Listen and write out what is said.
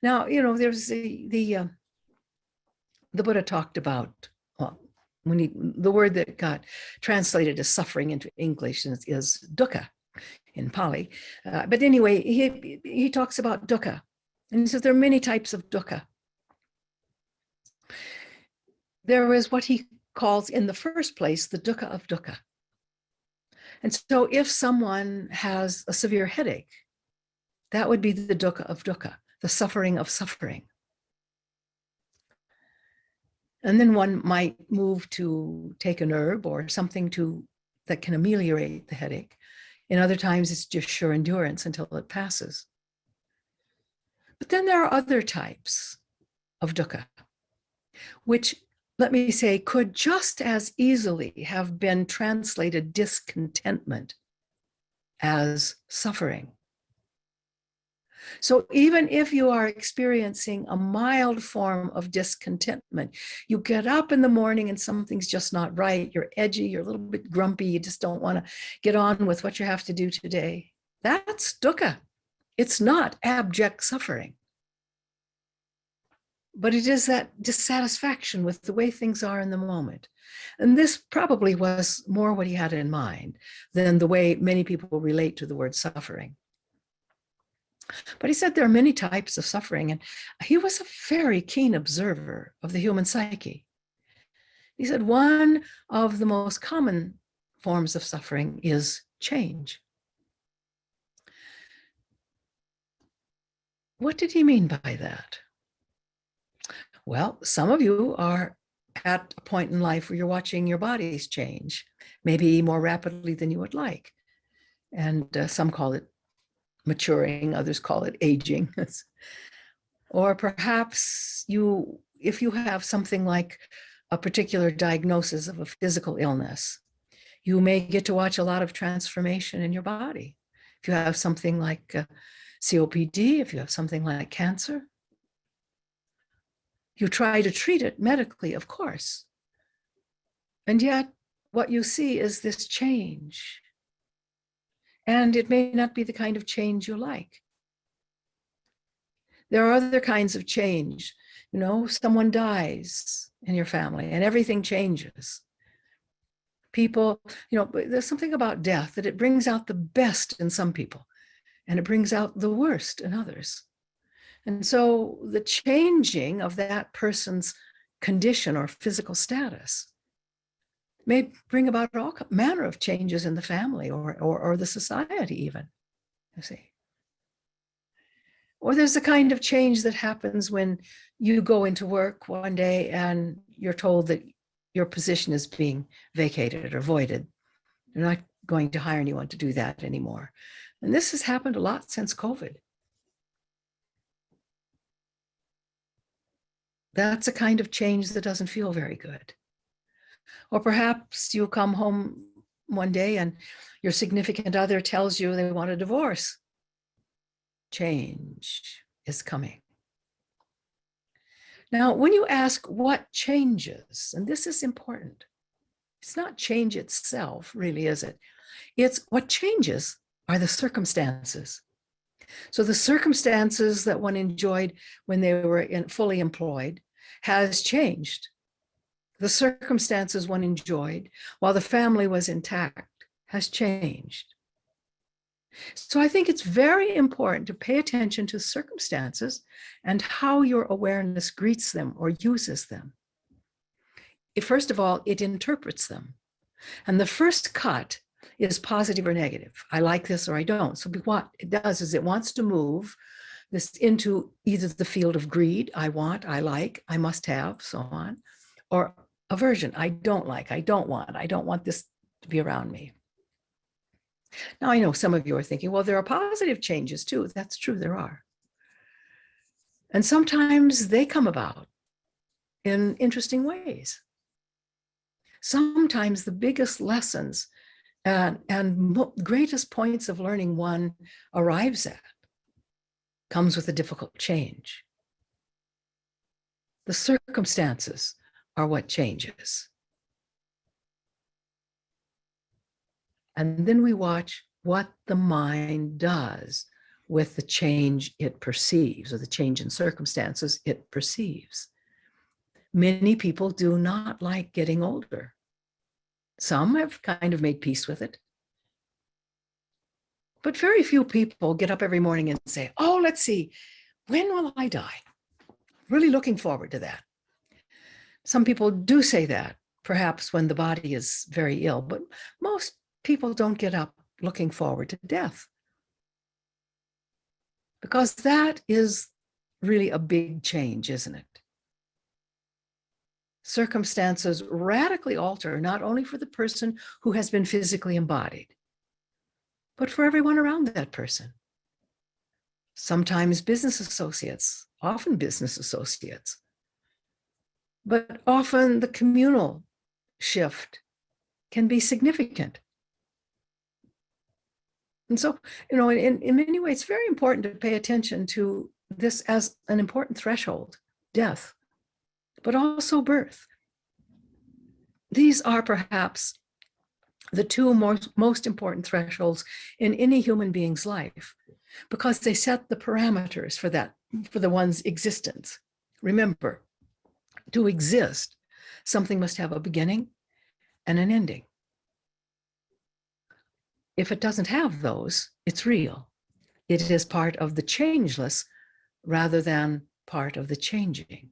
Now, there's the Buddha talked about, well, the word that got translated as suffering into English is dukkha in Pali. But anyway, he talks about dukkha. And he says there are many types of dukkha. There is what he calls in the first place the dukkha of dukkha. And so if someone has a severe headache, that would be the dukkha of dukkha, the suffering of suffering. And then one might move to take an herb or something that can ameliorate the headache. In other times, it's just sheer endurance until it passes. But then there are other types of dukkha, which, let me say, could just as easily have been translated discontentment as suffering. So even if you are experiencing a mild form of discontentment, you get up in the morning and something's just not right, you're edgy, you're a little bit grumpy, you just don't want to get on with what you have to do today. That's dukkha. It's not abject suffering. But it is that dissatisfaction with the way things are in the moment. And this probably was more what he had in mind than the way many people relate to the word suffering. But he said there are many types of suffering, and he was a very keen observer of the human psyche. He said one of the most common forms of suffering is change. What did he mean by that? Well, some of you are at a point in life where you're watching your bodies change, maybe more rapidly than you would like. And some call it maturing, others call it aging. Or perhaps if you have something like a particular diagnosis of a physical illness, you may get to watch a lot of transformation in your body. If you have something like COPD, if you have something like cancer, you try to treat it medically, of course. And yet what you see is this change. And it may not be the kind of change you like. There are other kinds of change. Someone dies in your family and everything changes. People, there's something about death that it brings out the best in some people and it brings out the worst in others. And so the changing of that person's condition or physical status may bring about all manner of changes in the family or the society even, you see. Or there's the kind of change that happens when you go into work one day and you're told that your position is being vacated or voided. You're not going to hire anyone to do that anymore. And this has happened a lot since COVID. That's a kind of change that doesn't feel very good. Or perhaps you come home one day and your significant other tells you they want a divorce. Change is coming. Now, when you ask what changes, and this is important, it's not change itself, really, is it? It's what changes are the circumstances. So the circumstances that one enjoyed when they were fully employed has changed. The circumstances one enjoyed while the family was intact has changed. So I think it's very important to pay attention to circumstances and how your awareness greets them or uses them. First of all, it interprets them. And the first cut is positive or negative. I like this or I don't. So what it does is it wants to move this into either the field of greed, I want, I like, I must have, so on, or aversion, I don't like, I don't want this to be around me. Now, I know some of you are thinking, well, there are positive changes too. That's true, there are. And sometimes they come about in interesting ways. Sometimes the biggest lessons and greatest points of learning one arrives at comes with a difficult change. The circumstances are what changes. And then we watch what the mind does with the change it perceives, or the change in circumstances it perceives. Many people do not like getting older. Some have kind of made peace with it. But very few people get up every morning and say, oh, let's see, when will I die? Really looking forward to that. Some people do say that, perhaps when the body is very ill, but most people don't get up looking forward to death. Because that is really a big change, isn't it? Circumstances radically alter, not only for the person who has been physically embodied, but for everyone around that person. Sometimes business associates, often business associates, but often the communal shift can be significant. And so, in many ways, it's very important to pay attention to this as an important threshold, death, but also birth. These are perhaps the two most important thresholds in any human being's life, because they set the parameters for the one's existence. Remember, to exist, something must have a beginning and an ending. If it doesn't have those, it's real. It is part of the changeless rather than part of the changing.